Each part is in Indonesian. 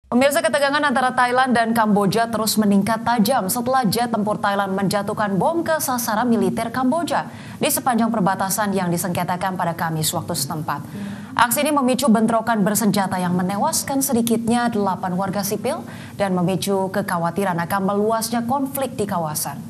Pemirsa, ketegangan antara Thailand dan Kamboja terus meningkat tajam setelah jet tempur Thailand menjatuhkan bom ke sasaran militer Kamboja di sepanjang perbatasan yang disengketakan pada Kamis waktu setempat. Aksi ini memicu bentrokan bersenjata yang menewaskan sedikitnya 8 warga sipil dan memicu kekhawatiran akan meluasnya konflik di kawasan.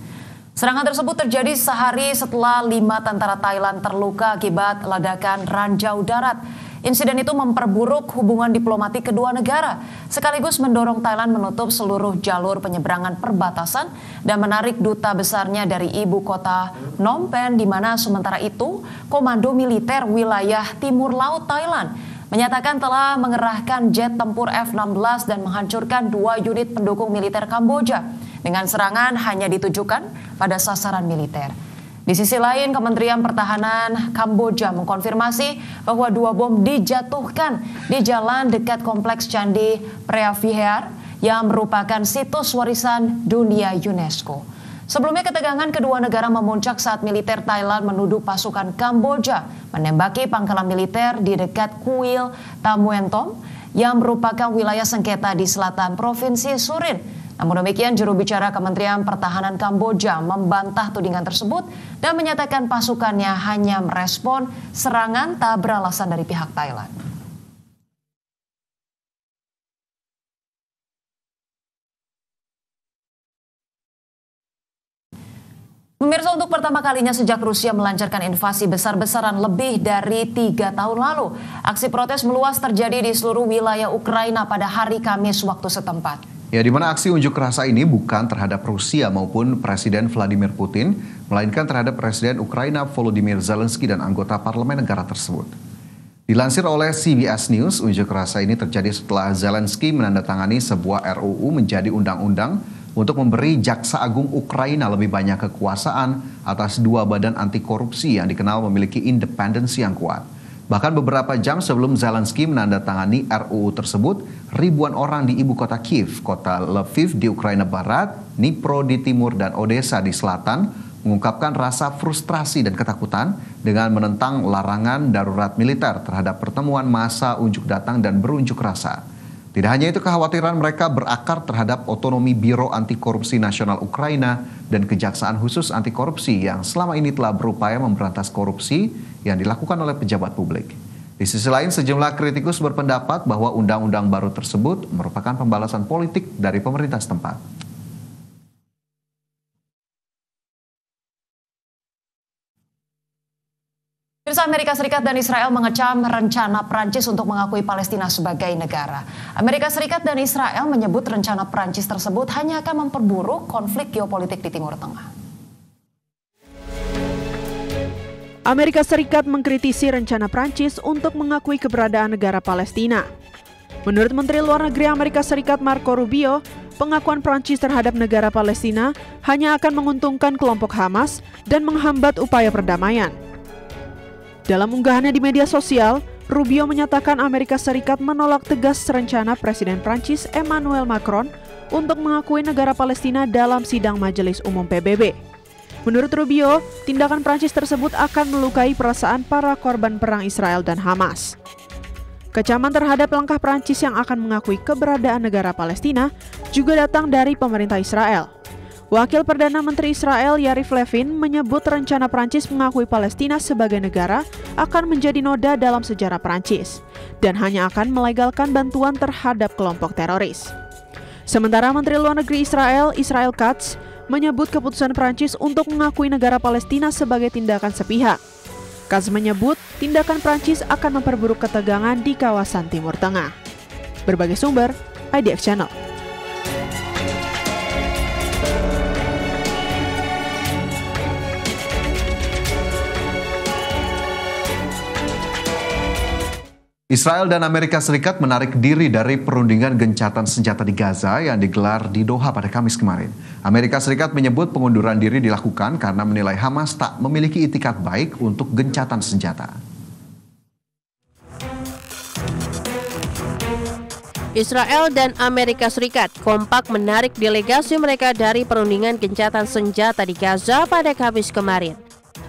Serangan tersebut terjadi sehari setelah 5 tentara Thailand terluka akibat ledakan ranjau darat. Insiden itu memperburuk hubungan diplomatik kedua negara, sekaligus mendorong Thailand menutup seluruh jalur penyeberangan perbatasan dan menarik duta besarnya dari ibu kota Phnom Penh, di mana sementara itu Komando Militer Wilayah Timur Laut Thailand menyatakan telah mengerahkan jet tempur F-16 dan menghancurkan 2 unit pendukung militer Kamboja dengan serangan hanya ditujukan pada sasaran militer. Di sisi lain, Kementerian Pertahanan Kamboja mengkonfirmasi bahwa 2 bom dijatuhkan di jalan dekat kompleks Candi Preah-Vihear yang merupakan situs warisan dunia UNESCO. Sebelumnya, ketegangan kedua negara memuncak saat militer Thailand menuduh pasukan Kamboja menembaki pangkalan militer di dekat Kuil Tamuentom yang merupakan wilayah sengketa di selatan Provinsi Surin. Namun demikian, juru bicara Kementerian Pertahanan Kamboja membantah tudingan tersebut dan menyatakan pasukannya hanya merespon serangan tak beralasan dari pihak Thailand. Pemirsa, untuk pertama kalinya sejak Rusia melancarkan invasi besar-besaran lebih dari 3 tahun lalu, aksi protes meluas terjadi di seluruh wilayah Ukraina pada hari Kamis waktu setempat. Ya, di mana aksi unjuk rasa ini bukan terhadap Rusia maupun Presiden Vladimir Putin, melainkan terhadap Presiden Ukraina Volodymyr Zelensky dan anggota parlemen negara tersebut. Dilansir oleh CBS News, unjuk rasa ini terjadi setelah Zelensky menandatangani sebuah RUU menjadi undang-undang untuk memberi Jaksa Agung Ukraina lebih banyak kekuasaan atas 2 badan anti korupsi yang dikenal memiliki independensi yang kuat. Bahkan beberapa jam sebelum Zelensky menandatangani RUU tersebut, ribuan orang di ibu kota Kiev, kota Lviv di Ukraina Barat, Dnipro di timur, dan Odessa di selatan mengungkapkan rasa frustrasi dan ketakutan dengan menentang larangan darurat militer terhadap pertemuan massa unjuk datang dan berunjuk rasa. Tidak hanya itu, kekhawatiran mereka berakar terhadap otonomi Biro Anti Korupsi Nasional Ukraina dan Kejaksaan Khusus Anti Korupsi yang selama ini telah berupaya memberantas korupsi yang dilakukan oleh pejabat publik. Di sisi lain, sejumlah kritikus berpendapat bahwa undang-undang baru tersebut merupakan pembalasan politik dari pemerintah setempat. Amerika Serikat dan Israel mengecam rencana Prancis untuk mengakui Palestina sebagai negara. Amerika Serikat dan Israel menyebut rencana Prancis tersebut hanya akan memperburuk konflik geopolitik di Timur Tengah. Amerika Serikat mengkritisi rencana Prancis untuk mengakui keberadaan negara Palestina. Menurut Menteri Luar Negeri Amerika Serikat Marco Rubio, pengakuan Prancis terhadap negara Palestina hanya akan menguntungkan kelompok Hamas dan menghambat upaya perdamaian. Dalam unggahannya di media sosial, Rubio menyatakan Amerika Serikat menolak tegas rencana Presiden Prancis Emmanuel Macron untuk mengakui negara Palestina dalam sidang Majelis Umum PBB. Menurut Rubio, tindakan Prancis tersebut akan melukai perasaan para korban perang Israel dan Hamas. Kecaman terhadap langkah Prancis yang akan mengakui keberadaan negara Palestina juga datang dari pemerintah Israel. Wakil Perdana Menteri Israel Yarif Levin menyebut rencana Prancis mengakui Palestina sebagai negara akan menjadi noda dalam sejarah Prancis dan hanya akan melegalkan bantuan terhadap kelompok teroris. Sementara Menteri Luar Negeri Israel, Israel Katz, menyebut keputusan Prancis untuk mengakui negara Palestina sebagai tindakan sepihak. Katz menyebut tindakan Prancis akan memperburuk ketegangan di kawasan Timur Tengah. Berbagai sumber, IDX Channel. Israel dan Amerika Serikat menarik diri dari perundingan gencatan senjata di Gaza yang digelar di Doha pada Kamis kemarin. Amerika Serikat menyebut pengunduran diri dilakukan karena menilai Hamas tak memiliki itikat baik untuk gencatan senjata. Israel dan Amerika Serikat kompak menarik delegasi mereka dari perundingan gencatan senjata di Gaza pada Kamis kemarin.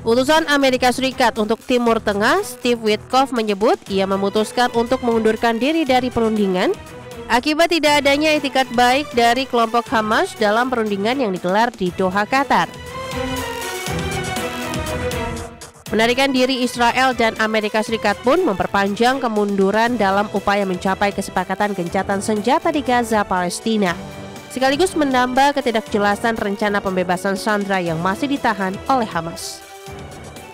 Utusan Amerika Serikat untuk Timur Tengah, Steve Witkoff, menyebut ia memutuskan untuk mengundurkan diri dari perundingan akibat tidak adanya itikat baik dari kelompok Hamas dalam perundingan yang digelar di Doha, Qatar. Penarikan diri Israel dan Amerika Serikat pun memperpanjang kemunduran dalam upaya mencapai kesepakatan gencatan senjata di Gaza, Palestina, sekaligus menambah ketidakjelasan rencana pembebasan sandera yang masih ditahan oleh Hamas.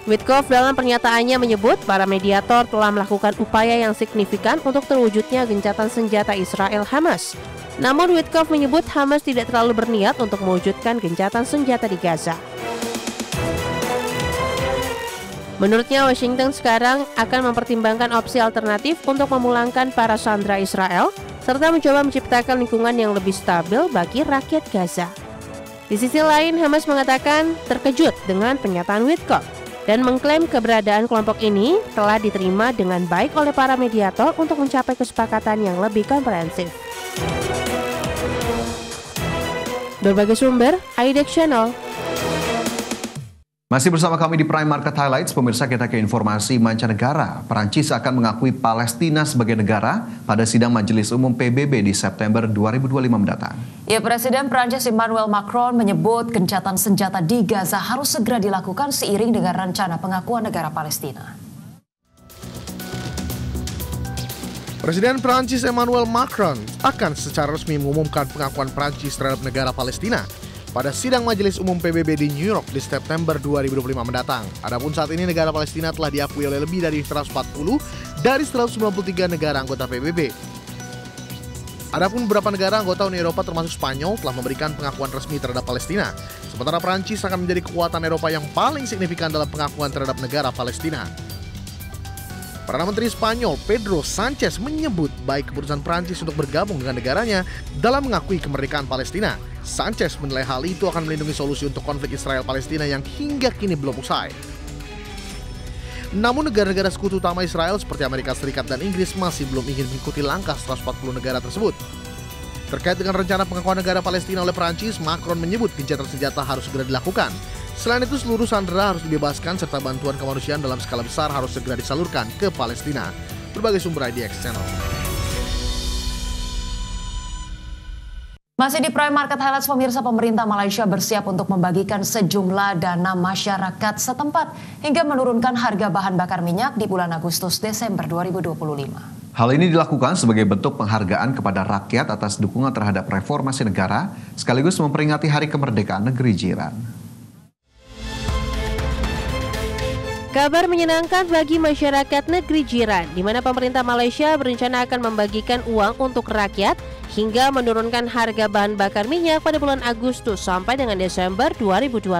Witkoff dalam pernyataannya menyebut para mediator telah melakukan upaya yang signifikan untuk terwujudnya gencatan senjata Israel-Hamas. Namun Witkoff menyebut Hamas tidak terlalu berniat untuk mewujudkan gencatan senjata di Gaza. Menurutnya, Washington sekarang akan mempertimbangkan opsi alternatif untuk memulangkan para sandera Israel, serta mencoba menciptakan lingkungan yang lebih stabil bagi rakyat Gaza. Di sisi lain, Hamas mengatakan terkejut dengan pernyataan Witkoff dan mengklaim keberadaan kelompok ini telah diterima dengan baik oleh para mediator untuk mencapai kesepakatan yang lebih komprehensif. Berbagai sumber, IDX Channel. Masih bersama kami di Prime Market Highlights, pemirsa, kita ke informasi mancanegara. Perancis akan mengakui Palestina sebagai negara pada sidang Majelis Umum PBB di September 2025 mendatang. Ya, Presiden Prancis Emmanuel Macron menyebut gencatan senjata di Gaza harus segera dilakukan seiring dengan rencana pengakuan negara Palestina. Presiden Prancis Emmanuel Macron akan secara resmi mengumumkan pengakuan Prancis terhadap negara Palestina pada sidang Majelis Umum PBB di New York di September 2025 mendatang. Adapun saat ini negara Palestina telah diakui oleh lebih dari 140 dari 193 negara anggota PBB. Adapun beberapa negara anggota Uni Eropa termasuk Spanyol telah memberikan pengakuan resmi terhadap Palestina. Sementara Prancis akan menjadi kekuatan Eropa yang paling signifikan dalam pengakuan terhadap negara Palestina. Perdana Menteri Spanyol Pedro Sanchez menyebut baik keputusan Prancis untuk bergabung dengan negaranya dalam mengakui kemerdekaan Palestina. Sanchez menilai hal itu akan melindungi solusi untuk konflik Israel-Palestina yang hingga kini belum usai. Namun negara-negara sekutu utama Israel seperti Amerika Serikat dan Inggris masih belum ingin mengikuti langkah 140 negara tersebut. Terkait dengan rencana pengakuan negara Palestina oleh Prancis, Macron menyebut gencatan senjata harus segera dilakukan. Selain itu, seluruh sandera harus dibebaskan serta bantuan kemanusiaan dalam skala besar harus segera disalurkan ke Palestina. Berbagai sumber IDX Channel. Masih di Prime Market Highlights, pemirsa, pemerintah Malaysia bersiap untuk membagikan sejumlah dana masyarakat setempat hingga menurunkan harga bahan bakar minyak di bulan Agustus-Desember 2025. Hal ini dilakukan sebagai bentuk penghargaan kepada rakyat atas dukungan terhadap reformasi negara, sekaligus memperingati Hari Kemerdekaan Negeri Jiran. Kabar menyenangkan bagi masyarakat negeri jiran, di mana pemerintah Malaysia berencana akan membagikan uang untuk rakyat hingga menurunkan harga bahan bakar minyak pada bulan Agustus sampai dengan Desember 2025.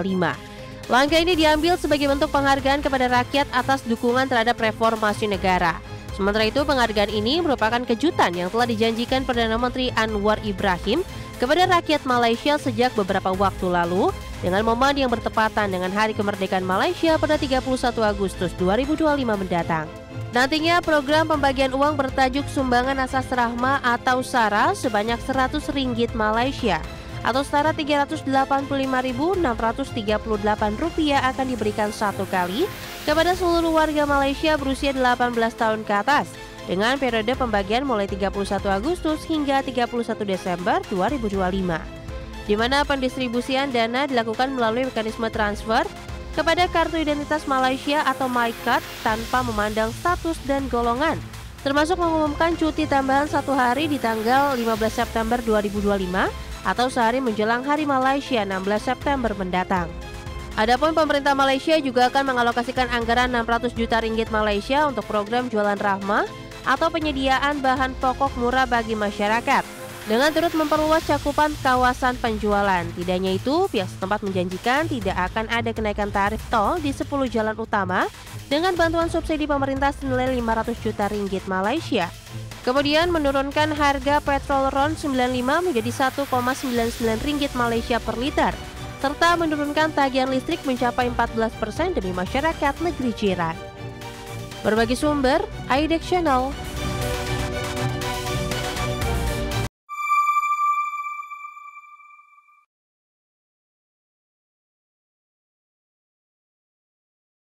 Langkah ini diambil sebagai bentuk penghargaan kepada rakyat atas dukungan terhadap reformasi negara. Sementara itu, penghargaan ini merupakan kejutan yang telah dijanjikan Perdana Menteri Anwar Ibrahim kepada rakyat Malaysia sejak beberapa waktu lalu dengan momen yang bertepatan dengan Hari Kemerdekaan Malaysia pada 31 Agustus 2025 mendatang. Nantinya program pembagian uang bertajuk Sumbangan Asas Rahma atau SARA sebanyak RM100 Malaysia atau setara Rp355.638 akan diberikan satu kali kepada seluruh warga Malaysia berusia 18 tahun ke atas dengan periode pembagian mulai 31 Agustus hingga 31 Desember 2025, di mana pendistribusian dana dilakukan melalui mekanisme transfer kepada Kartu Identitas Malaysia atau MyCard tanpa memandang status dan golongan, termasuk mengumumkan cuti tambahan 1 hari di tanggal 15 September 2025 atau sehari menjelang Hari Malaysia 16 September mendatang. Adapun pemerintah Malaysia juga akan mengalokasikan anggaran RM600 juta Malaysia untuk program jualan rahmah atau penyediaan bahan pokok murah bagi masyarakat, dengan turut memperluas cakupan kawasan penjualan. Tidak hanya itu, pihak setempat menjanjikan tidak akan ada kenaikan tarif tol di 10 jalan utama dengan bantuan subsidi pemerintah senilai RM500 juta Malaysia. Kemudian menurunkan harga petrol RON 95 menjadi Rp1,99 Malaysia per liter, serta menurunkan tagihan listrik mencapai 14% demi masyarakat negeri jiran. Berbagi sumber, IDX Channel.